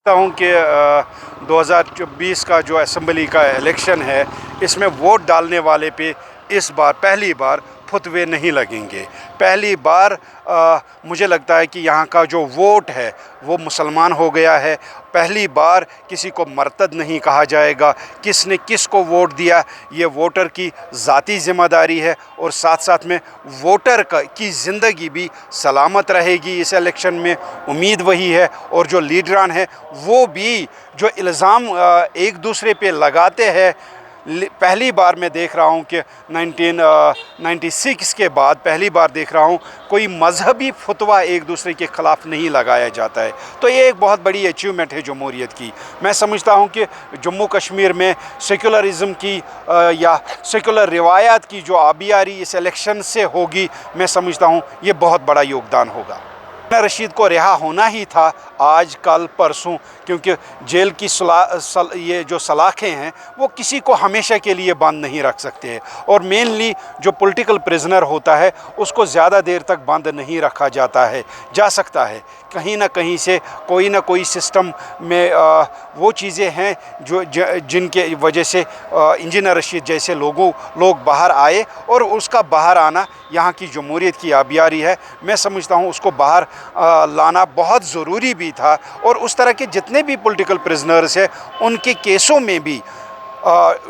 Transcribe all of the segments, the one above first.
हूँ कि 2024 का जो असम्बली का इलेक्शन है, इसमें वोट डालने वाले पे इस बार पहली बार फतवे नहीं लगेंगे। पहली बार मुझे लगता है कि यहाँ का जो वोट है वो मुसलमान हो गया है। पहली बार किसी को मर्तद नहीं कहा जाएगा। किसने किस को वोट दिया, ये वोटर की ज़ाती ज़िम्मेदारी है और साथ साथ में वोटर की ज़िंदगी भी सलामत रहेगी इस इलेक्शन में। उम्मीद वही है। और जो लीडरान हैं वो भी जो इल्ज़ाम एक दूसरे पे लगाते हैं, पहली बार मैं देख रहा हूँ कि 1996 के बाद पहली बार देख रहा हूँ कोई मजहबी फतवा एक दूसरे के ख़िलाफ़ नहीं लगाया जाता है। तो ये एक बहुत बड़ी अचीवमेंट है जमहूरियत की। मैं समझता हूँ कि जम्मू कश्मीर में सेकुलरिज़म की या सेकुलर रिवायात की जो आबियारी इस इलेक्शन से होगी, मैं समझता हूँ ये बहुत बड़ा योगदान होगा। रशीद को रिहा होना ही था आज कल परसों, क्योंकि जेल की ये जो सलाखें हैं वो किसी को हमेशा के लिए बंद नहीं रख सकते हैं। और मेनली जो पॉलिटिकल प्रिजनर होता है उसको ज़्यादा देर तक बंद नहीं रखा जाता है, जा सकता है। कहीं ना कहीं से कोई ना कोई सिस्टम में वो चीज़ें हैं जो जिनके वजह से इंजीनियर रशीद जैसे लोग बाहर आए, और उसका बाहर आना यहाँ की जमहूरियत की आबियारी है। मैं समझता हूँ उसको बाहर लाना बहुत ज़रूरी भी था। और उस तरह के जितने भी पॉलिटिकल प्रिजनर्स हैं उनके केसों में भी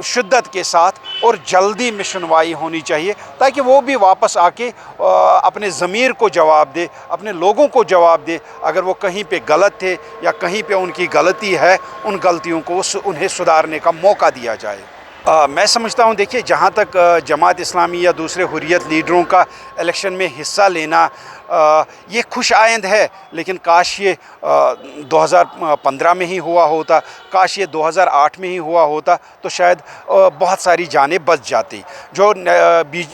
शिद्दत के साथ और जल्दी में सुनवाई होनी चाहिए, ताकि वो भी वापस आके अपने ज़मीर को जवाब दे, अपने लोगों को जवाब दे। अगर वो कहीं पे गलत थे या कहीं पे उनकी गलती है, उन गलतियों को उन्हें सुधारने का मौका दिया जाए। मैं समझता हूँ, देखिए, जहाँ तक जमात इस्लामी या दूसरे हुर्रियत लीडरों का इलेक्शन में हिस्सा लेना ये खुश आइंद है, लेकिन काश ये 2015 में ही हुआ होता, काश ये 2008 में ही हुआ होता, तो शायद बहुत सारी जानें बच जाती। जो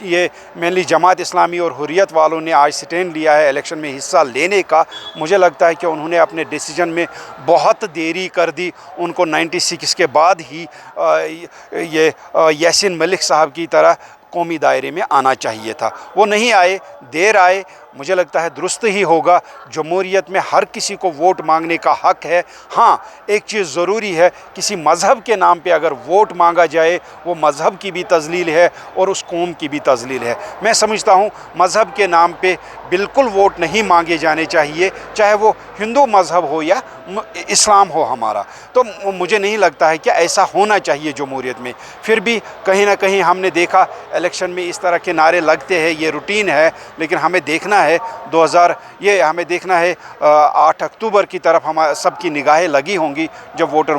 ये मेनली जमात इस्लामी और हुर्रियत वालों ने आज स्टैंड लिया है इलेक्शन में हिस्सा लेने का, मुझे लगता है कि उन्होंने अपने डिसीजन में बहुत देरी कर दी। उनको 96 के बाद ही ये यासीन मलिक साहब की तरह कौमी दायरे में आना चाहिए था। वो नहीं आए, देर आए। मुझे लगता है दुरुस्त ही होगा। जमहूरियत में हर किसी को वोट मांगने का हक़ है। हाँ, एक चीज़ ज़रूरी है, किसी मज़हब के नाम पे अगर वोट मांगा जाए, वो मज़हब की भी तज़लील है और उस कौम की भी तज़लील है। मैं समझता हूँ मज़हब के नाम पे बिल्कुल वोट नहीं मांगे जाने चाहिए, चाहे वो हिंदू मज़हब हो या इस्लाम हो हमारा। तो मुझे नहीं लगता है कि ऐसा होना चाहिए जमहूरियत में। फिर भी कहीं ना कहीं हमने देखा इलेक्शन में इस तरह के नारे लगते हैं, ये रूटीन है। लेकिन हमें देखना है 8 अक्टूबर की तरफ हम सबकी निगाहें लगी होंगी, जब वोटर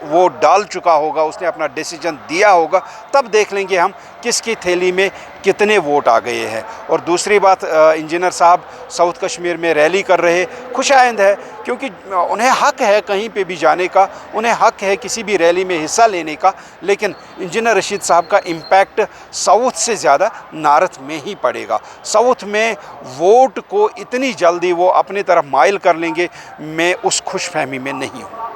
वोट डाल चुका होगा, उसने अपना डिसीजन दिया होगा, तब देख लेंगे हम किसकी थैली में कितने वोट आ गए हैं। और दूसरी बात, इंजीनियर साहब साउथ कश्मीर में रैली कर रहे, खुश आइंद है, क्योंकि उन्हें हक़ है कहीं पे भी जाने का, उन्हें हक़ है किसी भी रैली में हिस्सा लेने का। लेकिन इंजीनियर रशीद साहब का इम्पैक्ट साउथ से ज़्यादा नॉर्थ में ही पड़ेगा। साउथ में वोट को इतनी जल्दी वो अपनी तरफ माइल कर लेंगे, मैं उस खुशफहमी में नहीं हूँ।